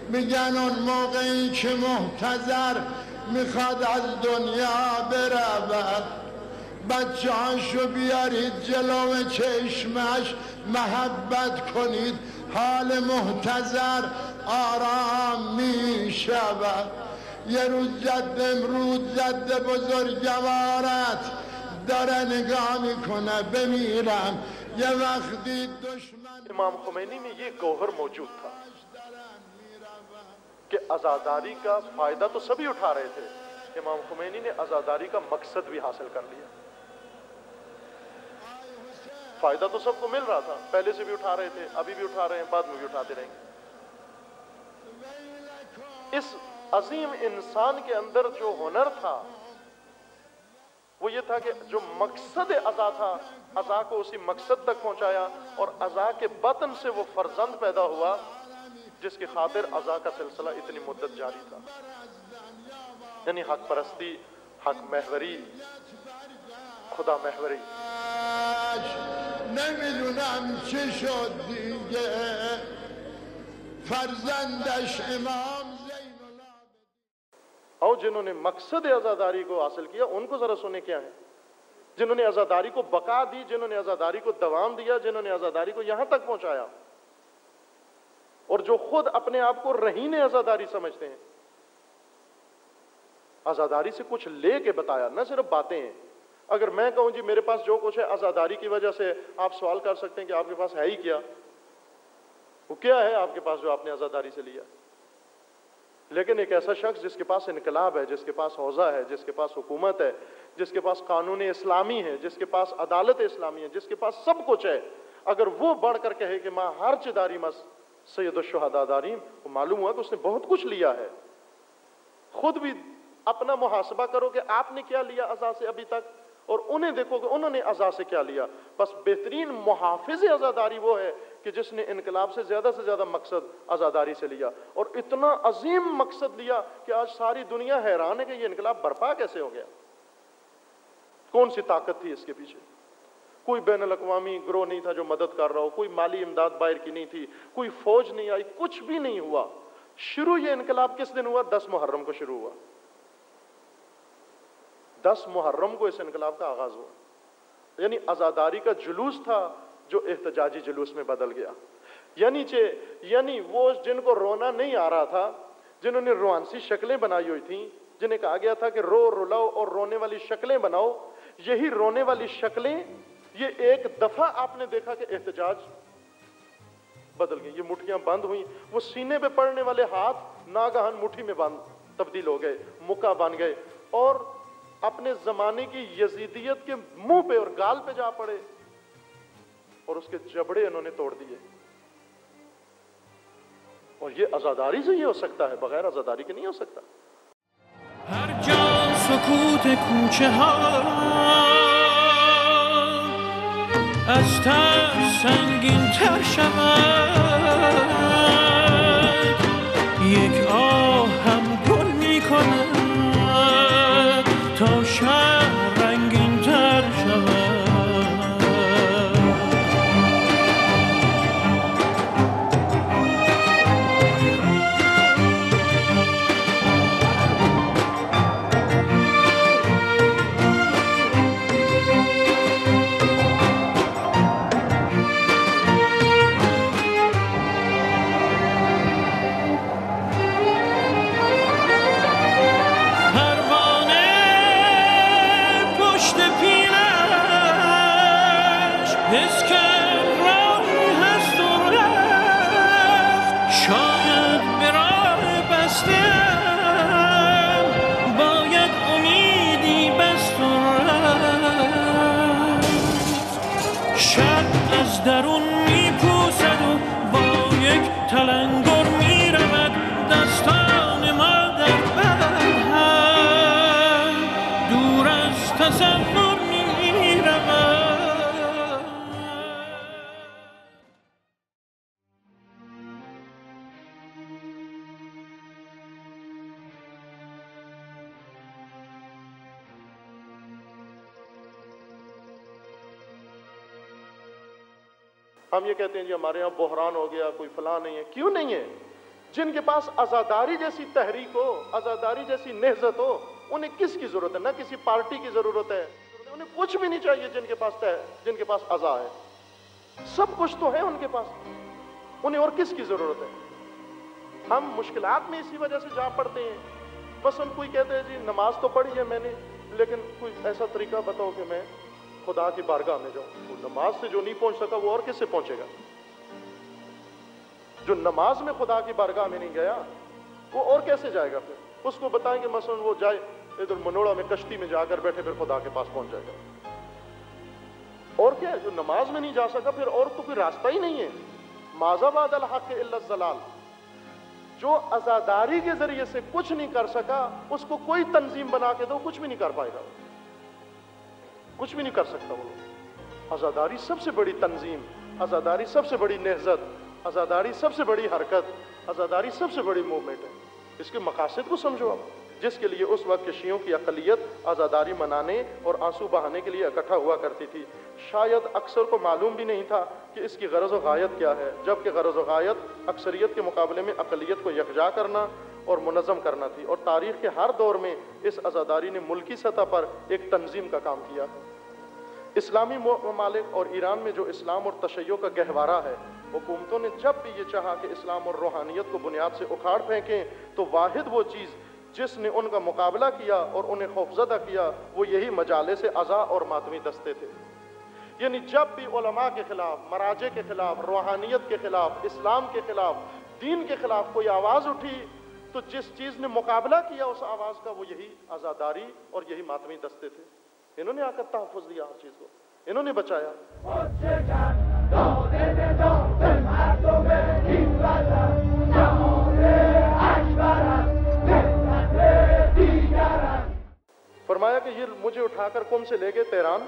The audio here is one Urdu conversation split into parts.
میگن اون موقعی که محتضر میخواد از دنیا برود بچه هاشو بیارید جلو چشمش محبت کنید حال محتضر آرام میشود. یه روز جد امروز جد بزرگوارت داره نگاه میکنه بمیرم یه وقتی دشمن. امام خمینی میں یہ گوہر موجود تھا کہ عزاداری کا فائدہ تو سبھی اٹھا رہے تھے، امام خمینی نے عزاداری کا مقصد بھی حاصل کر لیا. فائدہ تو سب کو مل رہا تھا، پہلے سے بھی اٹھا رہے تھے، ابھی بھی اٹھا رہے ہیں، بعد میں بھی اٹھاتے رہیں گے. اس عظیم انسان کے اندر جو ہنر تھا وہ یہ تھا کہ جو مقصد عزا تھا، عزا کو اسی مقصد تک پہنچایا، اور عزا کے بطن سے وہ فرزند پیدا ہوا جس کی خاطر عزا کا سلسلہ اتنی مدت جاری تھا. یعنی حق پرستی، حق محوری، خدا محوری. نمیدونم چی شد دیگه فرزندش امام زین العابدین. اور جنہوں نے مقصد عزاداری کو حاصل کیا ان کو ذرا سنیں کیا ہے. جنہوں نے عزاداری کو بقا دی، جنہوں نے عزاداری کو دوام دیا، جنہوں نے عزاداری کو یہاں تک پہنچایا، اور جو خود اپنے آپ کو رہین عزاداری سمجھتے ہیں. عزاداری سے کچھ لے کے بتایا، نہ صرف باتیں ہیں. اگر میں کہوں جی میرے پاس جو کچھ ہے عزاداری کی وجہ سے، آپ سوال کر سکتے ہیں کہ آپ کے پاس ہے ہی کیا؟ وہ کیا ہے آپ کے پاس جو آپ نے عزاداری سے لیا؟ لیکن ایک ایسا شخص جس کے پاس انقلاب ہے، جس کے پاس حوزہ ہے، جس کے پاس حکومت ہے، جس کے پاس قانون اسلامی ہے، جس کے پاس عدالت اسلامی ہے، جس کے پاس سب کچھ ہے، اگر وہ بڑھ کر کہے کہ ماں ہرچ داری مس سید الشہداء داریم، وہ معلوم ہوا کہ اس نے بہت کچھ لیا ہے. خود بھی اپنا محاسبہ کرو کہ آپ نے کیا لیا عزا سے ابھی تک، اور انہیں دیکھو کہ انہوں نے عزا سے کیا لیا. بس بہترین محافظ عزاداری وہ ہے کہ جس نے انقلاب سے زیادہ مقصد عزاداری سے لیا، اور اتنا عظیم مقصد لیا کہ آج ساری دنیا حیران ہے کہ یہ انقلاب برپا کیسے ہو گیا. کون سی طاقت تھی اس کے پیچھے؟ کوئی بین الاقوامی گروہ نہیں تھا جو مدد کر رہا ہو، کوئی مالی امداد باہر کی نہیں تھی، کوئی فوج نہیں آئی، کچھ بھی نہیں ہوا. شروع یہ انقلاب کس دن ہوا؟ 10 محرم کو شروع ہوا. 10 محرم کو اس انقلاب کا آغاز ہوا. یعنی عزاداری کا جلوس تھا جو احتجاجی جلوس میں بدل گیا. یعنی وہ جن کو رونا نہیں آ رہا تھا، جنہوں نے روانسی شکلیں بنائی ہوئی تھیں، جنہیں کہا گیا تھا کہ رو رلاؤ اور رونے والی شکلیں بناؤ، یہی رونے والی شکلیں یہ ایک دفعہ آپ نے دیکھا کہ احتجاج بدل گئی. یہ مٹھیاں بند ہوئیں، وہ سینے پہ پڑنے والے ہاتھ ناگہان مٹھی میں بند تبدیل ہو گئے، مکہ بن گئے، اور اپنے زمانے کی یزیدیت کے منہ پہ اور گال پہ جا پڑے، اور اس کے جبڑے انہوں نے توڑ دیے. اور یہ عزاداری سے یہ ہو سکتا ہے، بغیر عزاداری کے نہیں ہو سکتا. ہر جان سکوت کوچه ها از ترس سنگین تر شود، یک آه هم گل می کند تا شهر رنگین تر شود. خون میپوسد و با یک تلنگر میرود دستان ما در هم دور از تصور میرود. ہم یہ کہتے ہیں جی ہمارے یہاں بحران ہو گیا، کوئی فلاں نہیں ہے. کیوں نہیں ہے؟ جن کے پاس عزاداری جیسی تحریک ہو، عزاداری جیسی نہضت ہو، انہیں کس کی ضرورت ہے؟ نہ کسی پارٹی کی ضرورت ہے، انہیں کچھ بھی نہیں چاہیے. جن کے پاس عزا ہے، سب کچھ تو ہے ان کے پاس، انہیں اور کس کی ضرورت ہے؟ ہم مشکلات میں اسی وجہ سے جا پڑتے ہیں. بس ہم کوئی کہتے ہیں جی نماز تو پڑھی ہے میں نے، لیکن کوئی ایسا طریقہ بتاؤ کہ میں خدا کی بارگاہ میں جاؤں. وہ نماز سے جو نہیں پہنچ سکا وہ اور کس سے پہنچے گا؟ جو نماز میں خدا کی بارگاہ میں نہیں گیا وہ اور کیسے جائے گا؟ پھر اس کو بتائیں کہ مثلا وہ جائے ادھر منوڑا میں کشتی میں جا کر بیٹھے پھر خدا کے پاس پہنچ جائے گا. اور کیا ہے؟ جو نماز میں نہیں جا سکا پھر اور تو کوئی راستہ ہی نہیں ہے. ماذا بعد الحق الا الضلال. جو عزاداری کے ذریعے سے کچھ نہیں کر سکا اس کو کوئی تنظیم بنا کے دو کچھ بھی نہیں کر پائے گا، کچھ بھی نہیں کر سکتا وہ. عزاداری سب سے بڑی تنظیم، عزاداری سب سے بڑی نہضت، عزاداری سب سے بڑی حرکت، عزاداری سب سے بڑی موومنٹ ہے. اس کے مقاصد کو سمجھو آپ. جس کے لیے اس وقت کے شیعوں کی اقلیت عزاداری منانے اور آنسو بہانے کے لیے اکٹھا ہوا کرتی تھی. شاید اکثر کو معلوم بھی نہیں تھا کہ اس کی غرض و غایت کیا ہے، جبکہ غرض و غایت اکثریت کے مقابلے میں اقلیت کو یکجا کرنا اور منظم کرنا تھی. اور تاریخ کے ہر دور میں اس عزاداری نے ملکی سطح پر ایک تنظیم کا کام کیا. اسلامی ممالک اور ایران میں جو اسلام اور تشیع کا گہوارہ ہے، حکومتوں نے جب بھی یہ چاہا کہ اسلام اور روحانیت کو بنیاد سے اکھاڑ پھینکیں تو واحد وہ چیز جس نے ان کا مقابلہ کیا اور انہیں خوفزدہ کیا وہ یہی مجالس عزا اور ماتمی دستے تھے. یعنی جب بھی علماء کے خلاف، مراجع کے خلاف، روحانیت کے خلاف، اسلام کے خلاف، دین کے خلاف کوئی آواز اٹھی تو جس چیز نے مقابلہ کیا اس آواز کا وہ یہی عزاداری اور یہی ماتمی دستے تھے. انہوں نے آ کر تحفظ دیا ہر چیز کو، انہوں نے بچایا. فرمایا کہ یہ مجھے اٹھا کر قم سے لے گئے تہران.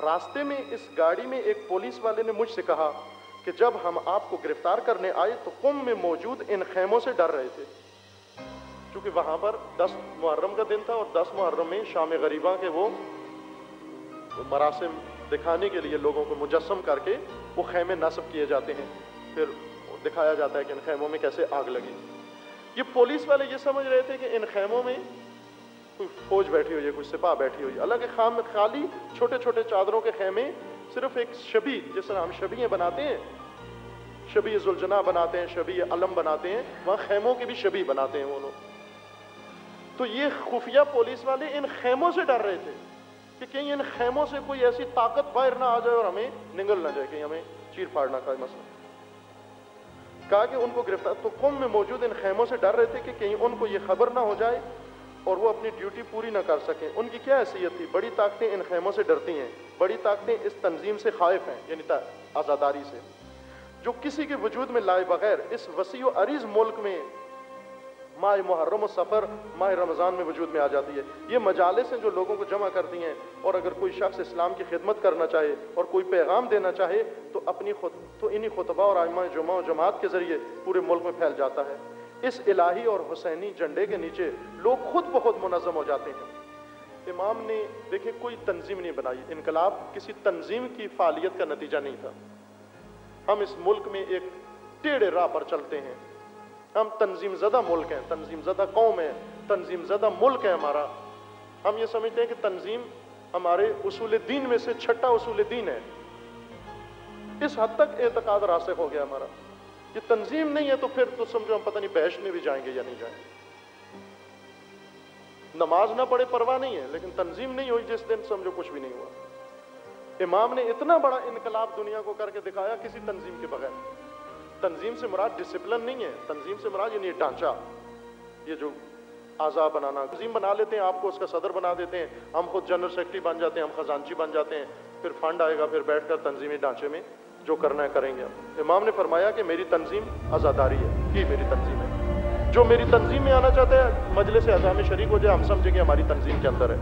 راستے میں اس گاڑی میں ایک پولیس والے نے مجھ سے کہا کہ جب ہم آپ کو گرفتار کرنے آئے تو قم میں موجود ان خیموں سے ڈر رہے تھے، چونکہ وہاں پر 10 محرم کا دن تھا اور 10 محرم میں شام غریبہ کے وہ مراسم دکھانے کے لیے لوگوں کو مجسم کر کے وہ خیمے نصب کیے جاتے ہیں، پھر دکھایا جاتا ہے کہ ان خیموں میں کیسے آگ لگی. یہ پولیس والے یہ سمجھ رہے تھے کہ ان خیموں میں کوئی فوج بیٹھی ہوئی ہے، کوئی سپاہ بیٹھی ہوئی ہے. حالانکہ خالی چھوٹے چھوٹے چادروں کے خیمے صرف ایک شبیہ، جس طرح ہم شبیہیں بناتے ہیں، شبیہ ذوالجناح بناتے ہیں، شبیہ علم بناتے ہیں، وہاں خیموں کی بھی شبیہ بناتے ہیں وہ لوگ. تو یہ خفیہ پولیس والے ان خیموں سے ڈر رہے تھے کہ کہیں ان خیموں سے کوئی ایسی طاقت باہر نہ آ جائے اور ہمیں نگل نہ جائے، کہیں ہمیں چیر پھاڑ نہ کرے. مسئلہ کہا کہ ان کو گرفتار، تو قم میں موجود ان خیموں سے ڈر رہے تھے کہ کہیں ان کو یہ خبر نہ ہو جائے اور وہ اپنی ڈیوٹی پوری نہ کر سکیں. ان کی کیا حیثیت تھی؟ بڑی طاقتیں ان خیموں سے ڈرتی ہیں، بڑی طاقتیں اس تنظیم سے خائف ہیں، یعنی عزاداری سے، جو کسی کے وجود میں لائے بغیر اس وسیع و عریض ملک میں ماہ محرم و سفر، ماہ رمضان میں وجود میں آ جاتی ہے. یہ مجالس ہیں جو لوگوں کو جمع کرتی ہیں، اور اگر کوئی شخص اسلام کی خدمت کرنا چاہے اور کوئی پیغام دینا چاہے تو انہی خطبہ اور ائمہ جمعہ و جماعت کے ذریعے پورے ملک میں پھیل جاتا ہے. اس الہی اور حسینی جھنڈے کے نیچے لوگ خود بخود منظم ہو جاتے ہیں. امام نے دیکھیں کوئی تنظیم نہیں بنائی. انقلاب کسی تنظیم کی فعالیت کا نتیجہ نہیں تھا. ہم اس ملک میں ایک ٹیڑھے راہ پر چلتے ہیں. ہم تنظیم زدہ ملک ہیں، تنظیم زدہ قوم ہے، تنظیم زدہ ملک ہے ہمارا. ہم یہ سمجھتے ہیں کہ تنظیم ہمارے اصول دین میں سے چھٹا اصول دین ہے. اس حد تک اعتقاد راسخ ہو گیا ہمارا. یہ تنظیم نہیں ہے تو پھر تو سمجھو ہم پتہ نہیں بہشت میں بھی جائیں گے یا نہیں جائیں گے. نماز نہ پڑھے پرواہ نہیں ہے، لیکن تنظیم نہیں ہوئی جس دن سمجھو کچھ بھی نہیں ہوا. امام نے اتنا بڑا انقلاب دنیا کو کر کے دکھایا کسی تنظیم کے بغیر. تنظیم سے مراد ڈسپلن نہیں ہے، تنظیم سے مراد یعنی ڈھانچہ، یہ جو اعضاء بنانا. تنظیم بنا لیتے ہیں، آپ کو اس کا صدر بنا دیتے ہیں، ہم خود جنرل سیکرٹری بن جاتے ہیں، ہم خزانچی بن جاتے ہیں، پھر فنڈ آئے گا، پھر بیٹھ کر تنظیمی ڈھانچے میں جو کرنا ہے کریں گے. امام نے فرمایا کہ میری تنظیم عزاداری ہے، یہ میری تنظیم ہے. جو میری تنظیم میں آنا چاہتا ہے مجلس اعضاء میں شریک ہو جائے، ہم سمجھیں گے ہماری تنظیم کے اندر ہے،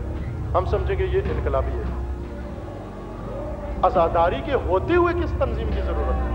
ہم سمجھیں گے یہ انقلابی ہے. عزاداری کے ہوتے ہوئے کس تنظیم کی ضرورت ہے؟